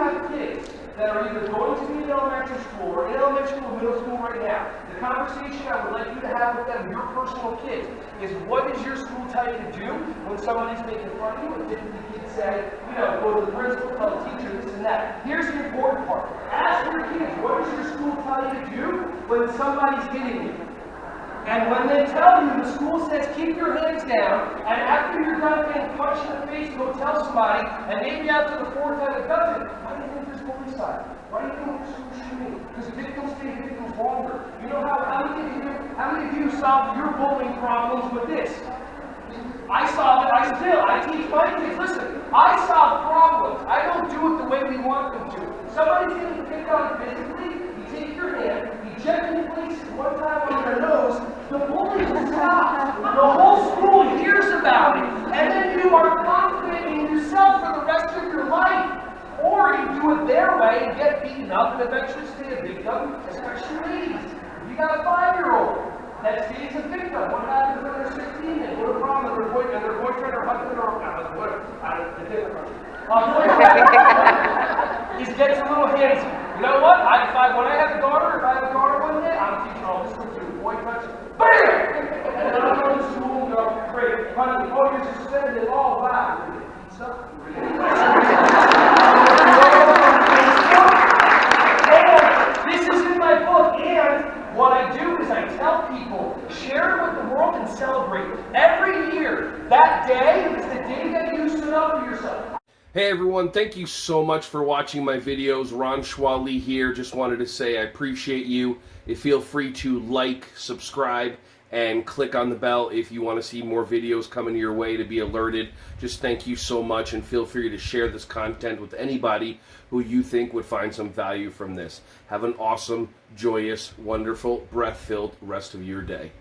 have kids that are either going to be in elementary school or in elementary school or middle school right now, the conversation I would like you to have with them, your personal kids, is what does your school tell you to do when somebody's making fun of you? And didn't the kids say, you know, go to the principal, tell the teacher, this and that. Here's the important part. Ask your kids, what does your school tell you to do when somebody's hitting you? And when they tell you, the school says, keep your hands down, and after you're done getting punched in the face, go tell somebody, and maybe after the fourth time it does it, why do you think there's bullycide? Why do you think there's school shooting? Because victims stay victims longer. You know how many of you solve your bullying problems with this? I solve it, I teach my kids, listen, I solve problems. I don't do it the way we want them to. Somebody's getting picked on physically, you take your hand, you gently place it one time on their nose, the bully will stop. The whole school hears about it, and then you are confident in yourself for the rest of your life. Or you do it their way and get beaten up and eventually stay a victim, especially ladies. If you got a 5-year-old that stays a victim, what happens when they're 16 and what a problem with their boyfriend or husband or whatever, he gets a little handsy. You know what? When I have a daughter, if I have a daughter one day, I'm teaching all this one too. Boy touch, BAM! And then I'll go to school and go, great, honey, you're suspended, all wow. Pizza? This is in my book, and what I do is I tell people, share it with the world and celebrate. Every year, that day is the day that you stood up for yourself. Hey everyone, thank you so much for watching my videos. Ron Schwally here. Just wanted to say I appreciate you. Feel free to like, subscribe, and click on the bell if you want to see more videos coming your way to be alerted. Just thank you so much, and feel free to share this content with anybody who you think would find some value from this. Have an awesome, joyous, wonderful, breath-filled rest of your day.